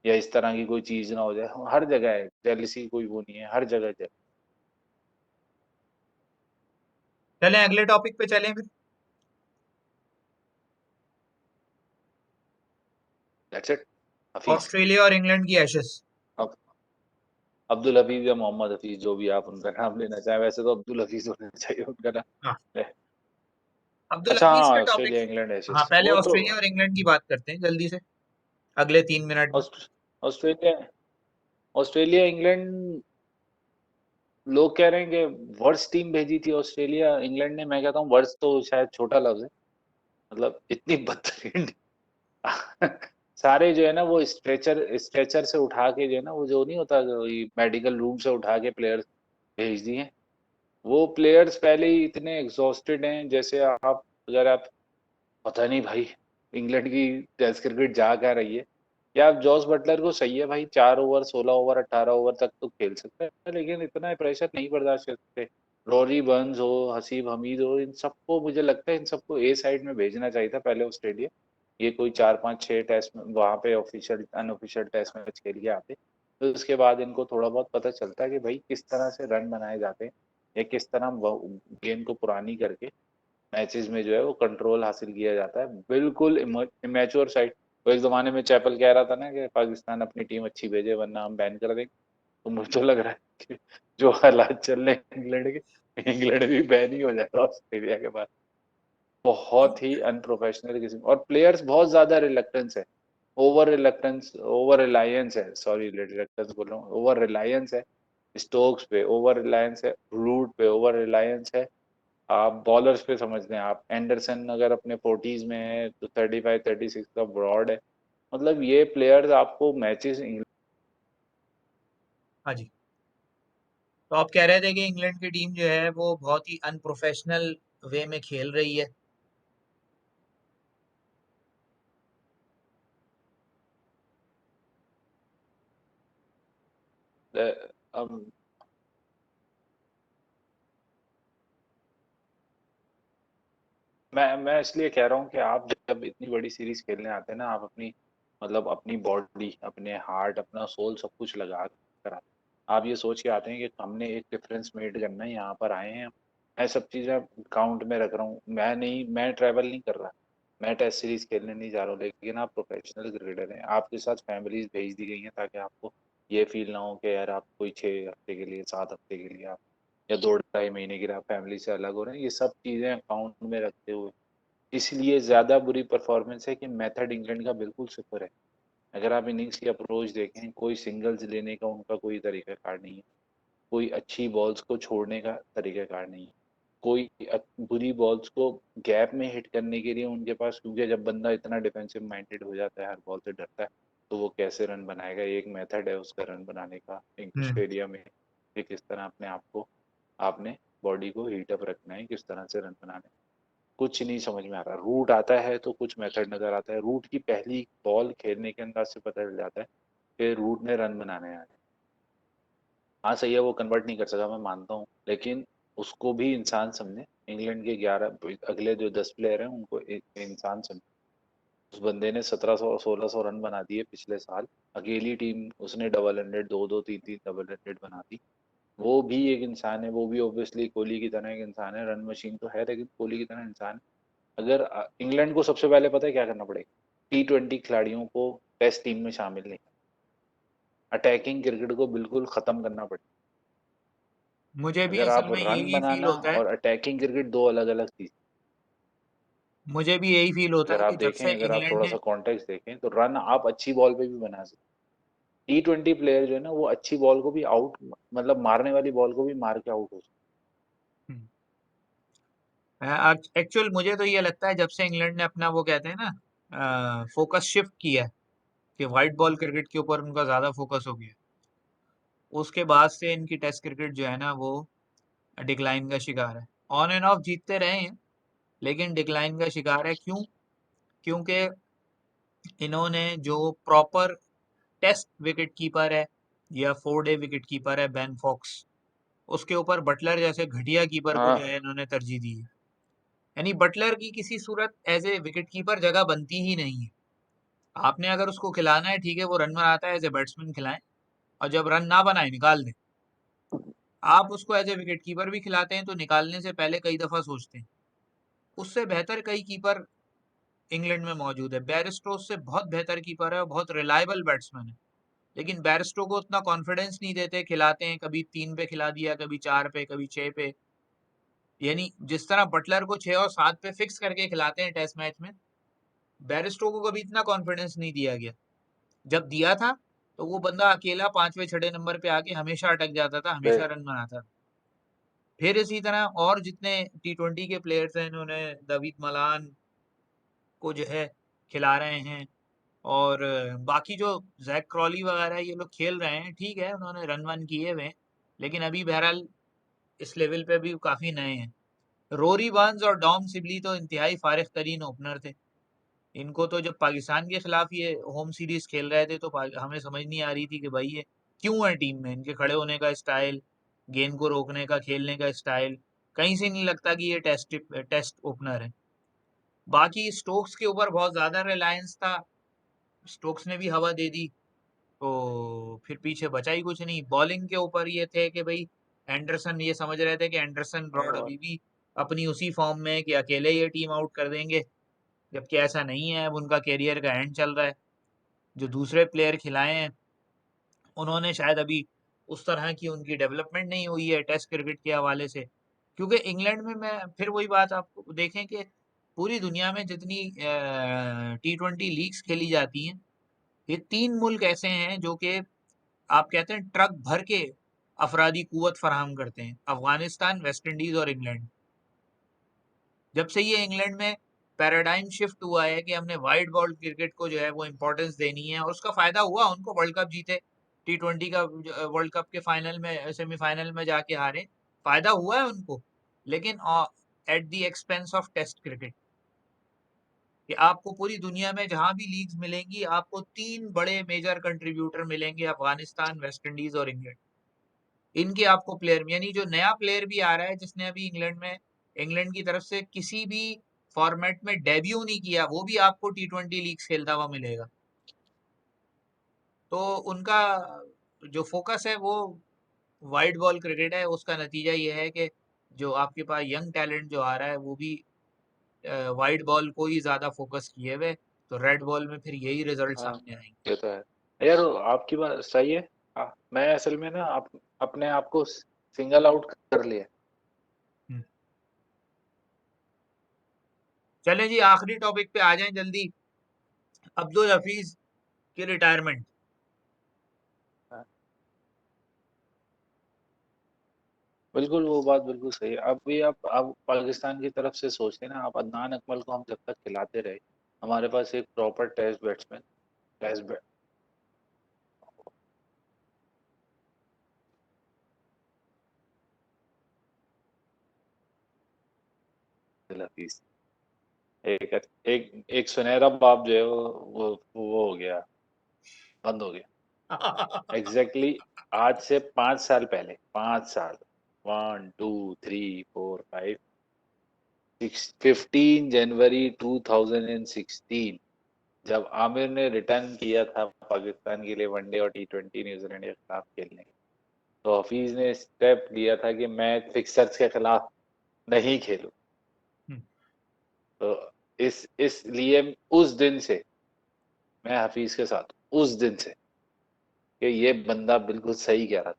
S2: या इस तरह की कोई चीज ना हो जाए। हर जगह है जेलसी, कोई वो नहीं है, हर जगह।
S1: चलें अगले टॉपिक पे चलें फिर।
S2: That's it. हफीज।
S1: ऑस्ट्रेलिया और इंग्लैंड की एशेस।
S2: अब अब्दुल हफीज या मोहम्मद हफीज, जो भी आप उनका नाम लेना चाहें, वैसे तो अब्दुल हफीज होना चाहिए उनका
S1: हाँ,
S2: नाम।
S1: अब्दुल
S2: अच्छा
S1: हफीज
S2: हाँ,
S1: का टॉपिक।
S2: ऑस्ट्रेलिया इंग्लैंड
S1: हाँ,
S2: एशेज,
S1: पहले
S2: वो तो
S1: ऑस्ट्रेलिया और इंग्लैंड की बात करते हैं जल्दी से, अगले 3 मिनट में।
S2: ऑस्ट्रेलिया ऑस्ट्रेलिया इंग्लैंड, लोग कह रहे हैं कि वर्स्ट टीम भेजी थी ऑस्ट्रेलिया इंग्लैंड ने। मैं कहता हूँ वर्स्ट तो शायद छोटा लफ्ज है, मतलब इतनी बदतरीन सारे जो है ना, वो स्ट्रेचर स्ट्रेचर से उठा के, जो है ना, वो जो नहीं होता, मेडिकल रूम से उठा के प्लेयर्स भेज दिए। वो प्लेयर्स पहले ही इतने एग्जॉस्टेड हैं, जैसे आप, अगर आप, पता नहीं भाई, इंग्लैंड की टेस्ट क्रिकेट जा क्या रही है। या आप जॉस बटलर को, सही है भाई, 4 ओवर 16 ओवर 18 ओवर तक तो खेल सकता है, लेकिन इतना प्रेशर नहीं बर्दाश्त कर सकते। रॉरी बर्न्स हो, हसीब हमीद हो, इन सबको मुझे लगता है इन सबको ए साइड में भेजना चाहिए था पहले ऑस्ट्रेलिया। ये कोई 4 5 6 टेस्ट में वहां पे ऑफिशियल अनऑफिशियल टेस्ट मैच खेल के आते, तो उसके बाद इनको थोड़ा बहुत पता चलता है कि भाई किस तरह से रन बनाए जाते हैं, या किस तरह गेम को पुरानी करके मैचेस में जो है वो कंट्रोल हासिल किया जाता है। बिल्कुल इमेच्योर साइड। वो एक जमाने में चैपल कह रहा था ना कि पाकिस्तान अपनी टीम अच्छी भेजे वरना हम बैन कर देंगे, तो मुझे तो लग रहा है कि जो हालात चल रहे हैं इंग्लैंड के, इंग्लैंड भी बैन ही हो जाएगा ऑस्ट्रेलिया के बाद। बहुत ही अनप्रोफेशनल किस्म, और प्लेयर्स बहुत ज्यादा रिलक्टेंस है, ओवर रिलक्टेंस, ओवर रिलायंस है, सॉरी रिलक्टेंस बोल रहा हूँ, ओवर रिलायंस है। स्टोक्स पे ओवर रिलायंस है, रूट पे ओवर रिलायंस है। आप बॉलर्स पे समझ लें, आप एंडरसन अगर अपने 40s में है तो 35 36 का ब्रॉड है। मतलब ये प्लेयर्स आपको मैचेस।
S1: हाँ जी। तो आप कह रहे थे कि इंग्लैंड की टीम जो है वो बहुत ही अनप्रोफेशनल वे में खेल रही है।
S2: अब मैं इसलिए कह रहा हूँ कि आप जब इतनी बड़ी सीरीज खेलने आते हैं ना, आप अपनी मतलब अपनी बॉडी, अपने हार्ट, अपना सोल सब कुछ लगा कर आते हैं। आप ये सोच के आते हैं कि हमने एक डिफरेंस मेड करना है, यहाँ पर आए हैं। मैं सब चीज़ें काउंट में रख रहा हूँ। मैं ट्रैवल नहीं कर रहा, मैं टेस्ट सीरीज खेलने नहीं जा रहा हूँ। लेकिन आप प्रोफेशनल क्रिकेटर हैं, आपके साथ फैमिलीज भेज दी गई हैं ताकि आपको ये फील ना हो कि यार आप कोई 6 हफ्ते के लिए, 7 हफ्ते के लिए आप या 2 ढाई महीने के लिए आप फैमिली से अलग हो रहे हैं। ये सब चीज़ें अकाउंट में रखते हुए इसलिए ज़्यादा बुरी परफॉर्मेंस है कि मेथड इंग्लैंड का बिल्कुल सिफर है। अगर आप इनिंग्स की अप्रोच देखें, कोई सिंगल्स लेने का उनका कोई तरीकाकार नहीं है, कोई अच्छी बॉल्स को छोड़ने का तरीकाकार नहीं है, कोई बुरी बॉल्स को गैप में हिट करने के लिए उनके पास, क्योंकि जब बंदा इतना डिफेंसिव माइंडेड हो जाता है, हर बॉल से डरता है, तो वो कैसे रन बनाएगा। एक मेथड है उसका रन बनाने का इंग्लिश
S1: हम्म।
S2: स्टेडियम में, कि किस तरह अपने आप को, आपने बॉडी को हीटअप रखना है, किस तरह से रन बनाने हैं। कुछ नहीं समझ में आ रहा। रूट आता है तो कुछ मेथड नजर आता है, रूट की पहली बॉल खेलने के अंदाज से पता चल जाता है कि रूट ने रन बनाने हैं। हाँ सही है, वो कन्वर्ट नहीं कर सका, मैं मानता हूँ, लेकिन उसको भी इंसान समझे। इंग्लैंड के 11 अगले जो 10 प्लेयर हैं उनको एक इंसान समझे। उस बंदे ने 1700 1600 रन बना दिए पिछले साल। अकेली टीम उसने डबल हंड्रेड, दो दो तीन तीन डबल हंड्रेड बना दी। वो भी एक इंसान है, वो भी ऑब्वियसली कोहली की तरह एक इंसान है। रन मशीन तो है लेकिन कोहली की तरह इंसान है। अगर इंग्लैंड को सबसे पहले पता है क्या करना पड़ेगा, T20 खिलाड़ियों को टेस्ट टीम में शामिल नहीं, अटैकिंग क्रिकेट को बिल्कुल खत्म करना पड़ेगा।
S1: मुझे भी
S2: अगर
S1: असल
S2: आप
S1: में
S2: रन
S1: यही फील
S2: बनाना
S1: होता है।
S2: और अटैकिंग क्रिकेट दो अलग अलग चीज।
S1: मुझे भी यही फील होता
S2: अगर
S1: है
S2: आप
S1: कि जब
S2: देखें,
S1: से
S2: अगर आप
S1: इंग्लैंड
S2: थोड़ा
S1: ने
S2: सा कॉन्टेक्स्ट देखें, तो रन आप अच्छी बॉल पे भी बना सकते। T20 प्लेयर जो है ना, वो अच्छी बॉल को भी आउट, मतलब मारने वाली बॉल को भी मार के आउट हो सकते।
S1: एक्चुअल मुझे तो ये लगता है जब से इंग्लैंड ने अपना वो कहते हैं ना फोकस शिफ्ट किया है कि वाइट बॉल क्रिकेट के ऊपर उनका ज्यादा फोकस हो गया, उसके बाद से इनकी टेस्ट क्रिकेट जो है ना वो डिक्लाइन का शिकार है। ऑन एंड ऑफ जीतते रहे हैं लेकिन डिक्लाइन का शिकार है। क्यों? क्योंकि इन्होंने जो प्रॉपर टेस्ट विकेट कीपर है या 4 डे विकेट कीपर है बेन फॉक्स, उसके ऊपर बटलर जैसे घटिया कीपर को जो
S2: हाँ,
S1: है इन्होंने तरजीह दी है। यानी बटलर की किसी सूरत एज ए विकेट कीपर जगह बनती ही नहीं है। आपने अगर उसको खिलाना है ठीक है, वो रन बनाता है एज ए बैट्समैन खिलाएं, और जब रन ना बनाए निकाल दें। आप उसको एज ए विकेट कीपर भी खिलाते हैं तो निकालने से पहले कई दफा सोचते हैं। उससे बेहतर कई कीपर इंग्लैंड में मौजूद है। बैरिस्टो उससे बहुत बेहतर कीपर है और बहुत रिलायबल बैट्समैन है, लेकिन बैरिस्टो को उतना कॉन्फिडेंस नहीं देते, खिलाते हैं कभी 3 पे खिला दिया, कभी 4 पे, कभी 6 पे। यानी जिस तरह बटलर को 6 और 7 पे फिक्स करके खिलाते हैं टेस्ट मैच में, बैरिस्टो को कभी इतना कॉन्फिडेंस नहीं दिया गया। जब दिया था तो वो बंदा अकेला 5वें 6 नंबर पे आके हमेशा अटक जाता था, हमेशा रन बनाता था। फिर इसी तरह और जितने T20 के प्लेयर्स हैं इन्होंने दवीद मलान को जो है खिला रहे हैं, और बाकी जो जैक क्रॉली वगैरह ये लोग खेल रहे हैं, ठीक है उन्होंने रन वन किए हुए हैं, लेकिन अभी बहरहाल इस लेवल पे भी काफी नए हैं। रोरी बार्न्स और डॉम सिबली तो इंतहाई फारिग तरीन ओपनर थे। इनको तो जब पाकिस्तान के खिलाफ ये होम सीरीज खेल रहे थे तो हमें समझ नहीं आ रही थी कि भाई ये क्यों है टीम में। इनके खड़े होने का स्टाइल, गेंद को रोकने का, खेलने का स्टाइल, कहीं से नहीं लगता कि ये टेस्ट ओपनर है। बाकी स्टोक्स के ऊपर बहुत ज्यादा रिलायंस था, स्टोक्स ने भी हवा दे दी तो फिर पीछे बचा ही कुछ नहीं। बॉलिंग के ऊपर ये थे कि भाई एंडरसन, ये समझ रहे थे कि एंडरसन ब्रॉड
S2: और
S1: अभी भी अपनी उसी फॉर्म में है कि अकेले ये टीम आउट कर देंगे, जबकि ऐसा नहीं है। अब उनका कैरियर का एंड चल रहा है। जो दूसरे प्लेयर खिलाए हैं उन्होंने शायद अभी उस तरह की उनकी डेवलपमेंट नहीं हुई है टेस्ट क्रिकेट के हवाले से। क्योंकि इंग्लैंड में, मैं फिर वही बात, आपको देखें कि पूरी दुनिया में जितनी T20 लीग्स खेली जाती हैं, ये 3 मुल्क ऐसे हैं जो कि आप कहते हैं ट्रक भर के अफरादी कुवत फराहम करते हैं: अफगानिस्तान, वेस्ट इंडीज और इंग्लैंड। जब से ये इंग्लैंड में पैराडाइम शिफ्ट हुआ है कि हमने वाइड बॉल क्रिकेट को जो है वो इम्पोर्टेंस देनी है, और उसका फायदा हुआ उनको, वर्ल्ड कप जीते, T20 का वर्ल्ड कप के फाइनल में, सेमीफाइनल में जाके हारे, फायदा हुआ है उनको, लेकिन at the expense of test cricket. कि आपको पूरी दुनिया में जहां भी लीग्स मिलेंगी, आपको 3 बड़े मेजर कंट्रीब्यूटर मिलेंगे, अफगानिस्तान, वेस्ट इंडीज और इंग्लैंड। इनके आपको प्लेयर, यानी जो नया प्लेयर भी आ रहा है जिसने अभी इंग्लैंड की तरफ से किसी भी फॉर्मेट में डेब्यू नहीं किया, वो भी आपको T20 लीग खेलता हुआ मिलेगा। तो उनका जो फोकस है वो वाइड बॉल क्रिकेट है। उसका नतीजा ये है कि जो आपके पास यंग टैलेंट जो आ रहा है वो भी वाइड बॉल को ही ज्यादा फोकस किए हुए, तो रेड बॉल में फिर यही रिजल्ट
S2: हाँ,
S1: सामने आएंगे।
S2: ये तो है यार, आपकी बात सही है। मैं असल में ना अपने आप को सिंगल आउट कर लिया।
S1: हम्म। चलें जी, आखिरी टॉपिक पे आ जाएं जल्दी। अब्दुल हफीज की रिटायरमेंट।
S2: हाँ, बिल्कुल वो बात बिल्कुल सही है। अभी आप पाकिस्तान की तरफ से सोचते ना, आप अदनान अकमल को हम जब तक खिलाते रहे, हमारे पास एक proper test batsman, test Hafeez, एक एक एक सुनहरा बाप जो है वो हो गया, बंद हो गया। एग्जैक्टली आज से 5 साल पहले, 5 साल, 1 2 3 4 5 15 जनवरी 2016, जब आमिर ने रिटर्न किया था पाकिस्तान के लिए वनडे और T20 न्यूजीलैंड के खिलाफ खेलने, तो हफीज ने स्टेप लिया था कि मैं फिक्सर्स के खिलाफ नहीं खेलूं। तो इसलिए उस दिन से मैं हफीज के साथ हूं, उस दिन से, कि ये बंदा बिल्कुल सही कह रहा था।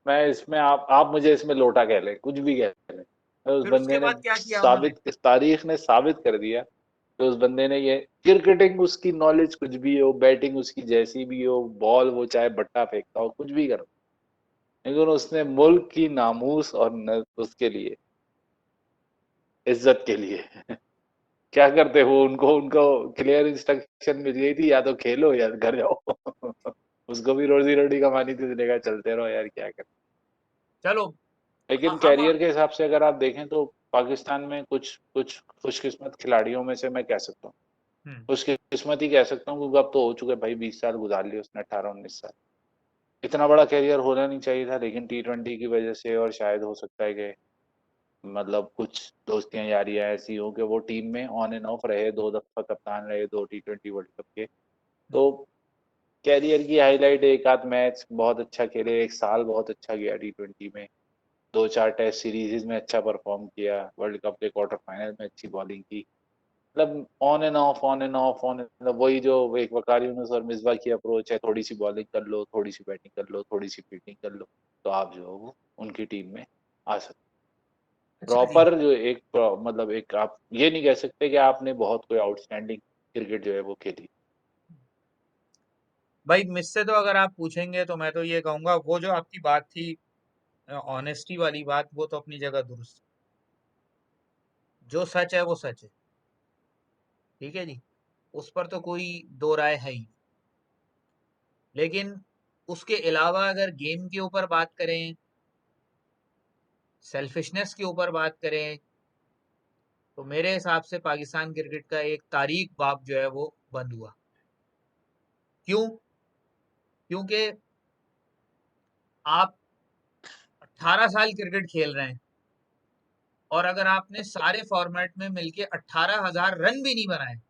S2: मैं इसमें आप मुझे इसमें लोटा कह लें, कुछ भी कह लें, तो उस
S1: फिर उसके
S2: बंदे ने
S1: बाद क्या किया उन्होंने?
S2: साबित, तारीख ने साबित कर दिया कि उस बंदे ने ये, क्रिकेटिंग उसकी नॉलेज कुछ भी हो, बैटिंग उसकी जैसी भी हो, बॉल वो चाहे बट्टा फेंकता हो, कुछ भी करो, लेकिन उसने मुल्क की नामूस और उसके लिए, इज्जत के लिए क्या करते वो, उनको उनको क्लियर इंस्ट्रक्शन मिल गई थी, या तो खेलो या घर जाओ उसको भी रोजी रोटी कमानी थी, उसने कहा चलते रहो यार, क्या कर।
S1: चलो।
S2: लेकिन
S1: अब
S2: कैरियर के हिसाब से अगर आप देखें तो पाकिस्तान में कुछ कुछ खुशकिस्मत खिलाड़ियों में से मैं कह सकता हूँ,
S1: हम्म,
S2: खुशकिस्मत ही कह सकता हूँ, क्योंकि अब तो हो चुके भाई, 20 साल गुजार लिए उसने, 18 19 साल। इतना बड़ा कैरियर होना नहीं चाहिए था, लेकिन T20 की वजह से, और शायद हो सकता है कि मतलब कुछ दोस्तियां यारियां ऐसी हो कि वो टीम में ऑन एंड ऑफ रहे, 2 दफा कप्तान रहे, 2 T20 वर्ल्ड कप के।
S1: हम्म,
S2: तो कैरियर की हाईलाइट, एक आध मैच बहुत अच्छा खेले, एक साल बहुत अच्छा गया T20 में, 2 4 टेस्ट सीरीज में अच्छा परफॉर्म किया, वर्ल्ड कप के क्वार्टर फाइनल में अच्छी बॉलिंग की। मतलब on end of, on end of, on and, वही जो एक वकार यूनुस और मिसबा की अप्रोच है, थोड़ी सी बॉलिंग कर लो, थोड़ी सी बैटिंग कर लो, थोड़ी सी फील्डिंग कर लो, तो आप जो है वो उनकी टीम में आ सकते।
S1: अच्छा जी।
S2: प्रॉपर जो एक मतलब एक, आप ये नहीं कह सकते कि आपने बहुत कोई आउटस्टैंडिंग क्रिकेट जो है वो खेली।
S1: भाई मुझसे तो अगर आप पूछेंगे तो मैं तो ये कहूंगा, वो जो आपकी बात थी ऑनेस्टी वाली बात, वो तो अपनी जगह दुरुस्त। जो सच है वो सच है। ठीक है जी, उस पर तो कोई दो राय है ही। लेकिन उसके अलावा अगर गेम के ऊपर बात करें, सेल्फिशनेस के ऊपर बात करें, तो मेरे हिसाब से पाकिस्तान क्रिकेट का एक तारीख बाब जो है वो बंद हुआ। क्यों? क्योंकि आप 18 साल क्रिकेट खेल रहे हैं, और अगर आपने सारे फॉर्मेट में मिलके 18,000 रन भी नहीं बनाए,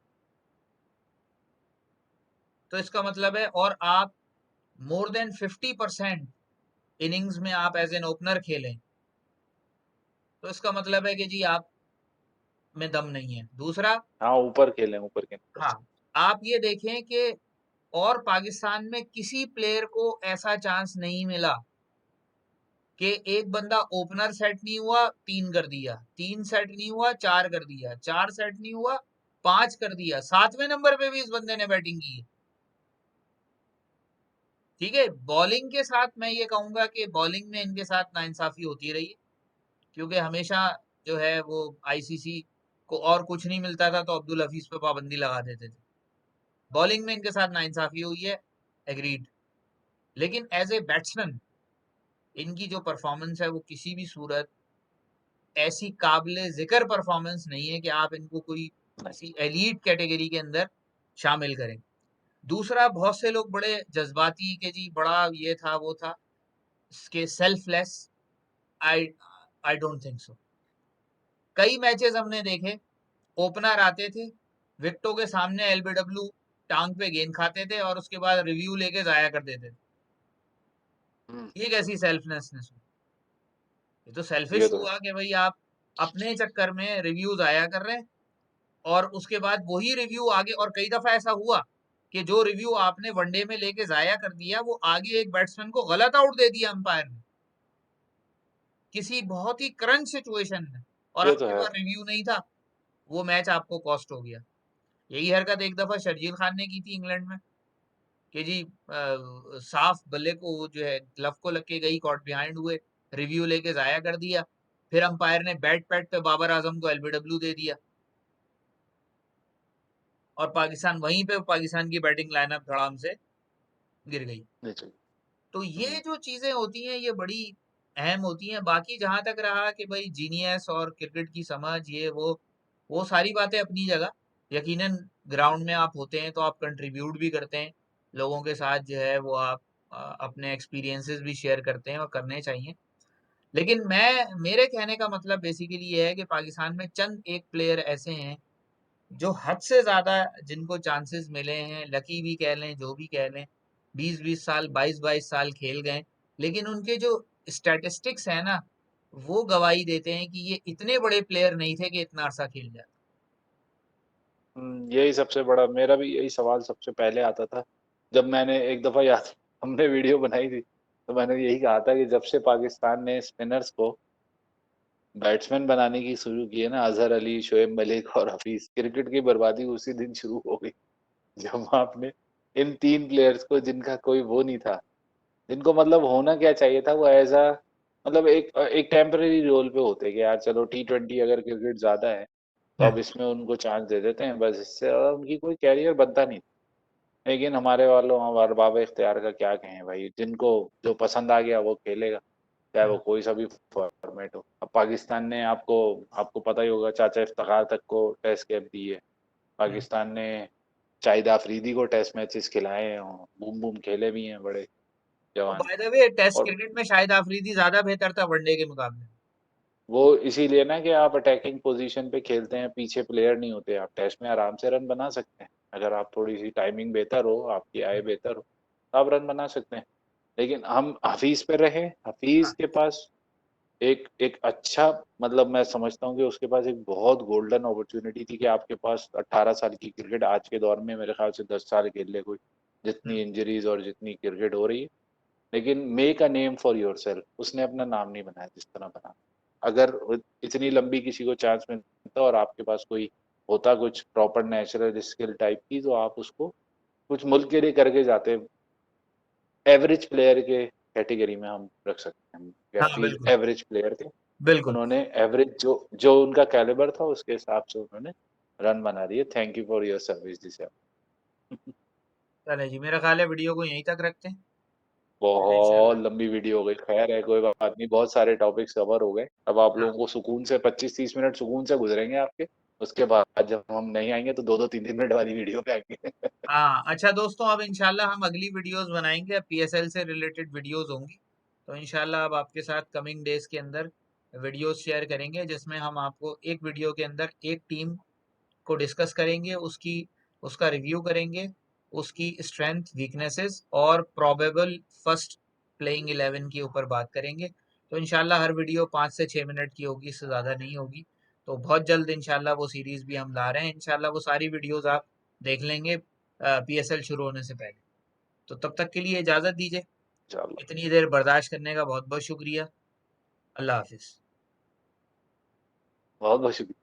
S1: तो इसका मतलब है, और आप मोर देन 50% इनिंग्स में आप एज एन ओपनर खेलें, तो इसका मतलब है कि जी आप में दम नहीं है। दूसरा,
S2: हाँ, ऊपर खेले, ऊपर खेले
S1: हाँ,
S2: बस।
S1: आप ये देखें कि और पाकिस्तान में किसी प्लेयर को ऐसा चांस नहीं मिला कि एक बंदा ओपनर सेट नहीं हुआ 3 कर दिया, 3 सेट नहीं हुआ 4 कर दिया, 4 सेट नहीं हुआ 5 कर दिया, 7वें नंबर पे भी इस बंदे ने बैटिंग की है। ठीक है, बॉलिंग के साथ मैं ये कहूंगा कि बॉलिंग में इनके साथ नाइंसाफी होती रही है, क्योंकि हमेशा जो है वो आईसीसी को और कुछ नहीं मिलता था तो अब्दुल हफीज पे पाबंदी लगा देते थे। बॉलिंग में इनके साथ नाइंसाफी हुई है, एग्रीड। लेकिन एज ए बैट्समैन इनकी जो परफॉर्मेंस है वो किसी भी सूरत ऐसी काबिले जिक्र परफॉर्मेंस नहीं है कि आप इनको कोई किसी एलीट कैटेगरी के अंदर शामिल करें। दूसरा, बहुत से लोग बड़े जज्बाती के जी बड़ा ये था वो था, इसके selfless. I I don't think so. कई मैचेस हमने देखे, ओपनर आते थे, विकेटों के सामने एलबीडब्ल्यू टांग पे गेंद खाते थे और उसके बाद रिव्यू लेके जाया कर देते थे।
S2: हम्म,
S1: ये कैसी सेल्फलेसनेस हुई? ये तो
S2: ये
S1: सेल्फिश
S2: तो है।
S1: हुआ कि भाई आप अपने चक्कर में रिव्यूज आया कर रहे हैं और उसके बाद वही रिव्यू आगे, और कई दफा ऐसा हुआ कि जो रिव्यू आपने वनडे में लेके जाया कर दिया वो आगे एक बैट्समैन को गलत आउट दे दिया अंपायर ने किसी बहुत ही क्रंच सिचुएशन में, और
S2: ये तो
S1: आपके
S2: है।
S1: पास रिव्यू नहीं था। वो मैच आपको कॉस्ट हो गया। यही हरकत एक दफा शर्जील खान ने की थी इंग्लैंड में कि जी साफ बल्ले को जो है ग्लव को लग के गई, कॉट बिहाइंड हुए, रिव्यू लेके जाया कर दिया, फिर अंपायर ने बैट पैट पे बाबर आजम को एलबीडब्ल्यू दे दिया और पाकिस्तान वहीं पे पाकिस्तान की बैटिंग लाइनअप धड़ाम से गिर गई।
S2: नहीं चाहिए।
S1: तो ये
S2: हम्म,
S1: जो चीजें होती हैं ये बड़ी अहम होती हैं। बाकी जहां तक रहा कि भाई जीनियस और क्रिकेट की समझ ये वो सारी बातें अपनी जगह। यकीनन ग्राउंड में आप होते हैं तो आप कंट्रीब्यूट भी करते हैं लोगों के साथ, जो है वो आप अपने एक्सपीरियंसेस भी शेयर करते हैं और करने चाहिए। लेकिन मेरे कहने का मतलब बेसिकली ये है कि पाकिस्तान में चंद एक प्लेयर ऐसे हैं जो हद से ज्यादा, जिनको चांसेस मिले हैं, लकी भी कह लें जो भी कह लें, 20-20 साल 22-22 साल खेल गए, लेकिन उनके जो स्टैटिस्टिक्स है ना, वो गवाही देते हैं कि ये इतने बड़े प्लेयर नहीं थे कि इतना अरसा खेल जाए।
S2: यही सबसे बड़ा, मेरा भी यही सवाल सबसे पहले आता था जब मैंने एक दफा, याद हमने वीडियो बनाई थी, तो मैंने यही कहा था कि जब से पाकिस्तान ने स्पिनर्स को बैट्समैन बनाने की शुरू की है ना, अजहर अली, शोएब मलिक और हफीज, क्रिकेट की बर्बादी उसी दिन शुरू हो गई। जब आपने इन तीन प्लेयर्स को, जिनका कोई वो नहीं था, जिनको मतलब होना क्या चाहिए था, वो एज अ मतलब एक एक टेम्पररी रोल पे होते कि यार चलो T20 अगर क्रिकेट ज्यादा है तो अब इसमें उनको चांस दे देते हैं, बस इससे ज़्यादा उनकी कोई कैरियर बनता नहीं। लेकिन हमारे वालों, हमारे बाबा इख्तियार का क्या कहें भाई, जिनको जो पसंद आ गया वो खेलेगा, चाहे वो कोई सा भी फॉर्मेट हो। अब पाकिस्तान ने आपको आपको पता ही होगा, चाचा इफ्तिखार तक को टेस्ट कैप दी है। पाकिस्तान ने शाहिद आफरीदी को टेस्ट मैचेस खिलाए हैं, बूम बूम खेले भी हैं बड़े
S1: और
S2: जवान।
S1: बाय द वे टेस्ट
S2: और
S1: क्रिकेट में शाहिद आफरीदी ज्यादा बेहतर था वनडे के मुकाबले।
S2: वो इसीलिए ना कि आप अटैकिंग पोजीशन पे खेलते हैं, पीछे प्लेयर नहीं होते, आप टेस्ट में आराम से रन बना सकते हैं। अगर आप थोड़ी सी टाइमिंग बेहतर हो, आपकी आय बेहतर हो, तो आप रन बना सकते हैं। लेकिन हम हफीज पे रहे, हफीज
S1: हाँ,
S2: के पास एक एक अच्छा, मतलब मैं समझता हूँ कि उसके पास एक बहुत गोल्डन अपॉर्चुनिटी थी कि आपके पास 18 साल की क्रिकेट, आज के दौर में मेरे ख्याल से 10 साल खेल ले कोई, जितनी इंजरीज और जितनी क्रिकेट हो रही है। लेकिन make a name for your self, उसने अपना नाम नहीं बनाया जिस तरह बना। अगर इतनी लंबी किसी को चांस मिलता और आपके पास कोई होता कुछ प्रॉपर नेचुरल स्किल टाइप की, तो आप उसको कुछ मुल्क के लिए करके जाते। एवरेज प्लेयर के कैटेगरी में हम रख सकते हैं,
S1: हाँ
S2: हफीज
S1: बिल्कुल,
S2: एवरेज प्लेयर थे।
S1: बिल्कुल।
S2: उन्होंने एवरेज जो जो उनका कैलिबर था उसके हिसाब से उन्होंने रन बना दिए। Thank you for your service जिसे
S1: चले जी, मेरा ख्याल है वीडियो को यहीं तक रखते हैं। फिर
S2: बहुत
S1: इंशाल्लाह।
S2: लंबी वीडियो हो गई, खैर है कोई बात नहीं, बहुत सारे टॉपिक्स कवर हो गए। अब आप
S1: हाँ,
S2: लोगों को सुकून से 25-30 मिनट सुकून से गुजरेंगे आपके। उसके बाद जब हम नहीं आएंगे तो 2-2 3-3 मिनट वाली वीडियो पे आएंगे।
S1: हाँ, अच्छा दोस्तों, अब इंशाल्लाह हम अगली वीडियोस बनाएंगे, अब पीएसएल से रिलेटेड वीडियोस होंगी। तो इंशाल्लाह अब आपके साथ कमिंग डेज के अंदर वीडियोस शेयर करेंगे, जिसमें हम आपको एक वीडियो के अंदर एक टीम को डिस्कस करेंगे, उसकी उसका रिव्यू करेंगे, उसकी स्ट्रेंथ वीकनेसेस और प्रोबेबल फर्स्ट प्लेइंग 11 के ऊपर बात करेंगे। तो इंशाल्लाह हर वीडियो 5 से 6 मिनट की होगी, इससे ज़्यादा नहीं होगी। तो बहुत जल्द इंशाल्लाह वो सीरीज भी हम ला रहे हैं, इंशाल्लाह वो सारी वीडियोस आप देख लेंगे पीएसएल शुरू होने से पहले। तो तब तक के लिए इजाज़त दीजिए।
S2: चलो,
S1: इतनी देर बर्दाश्त करने का बहुत बहुत शुक्रिया। अल्लाह हाफिज़।
S2: बहुत बहुत शुक्रिया।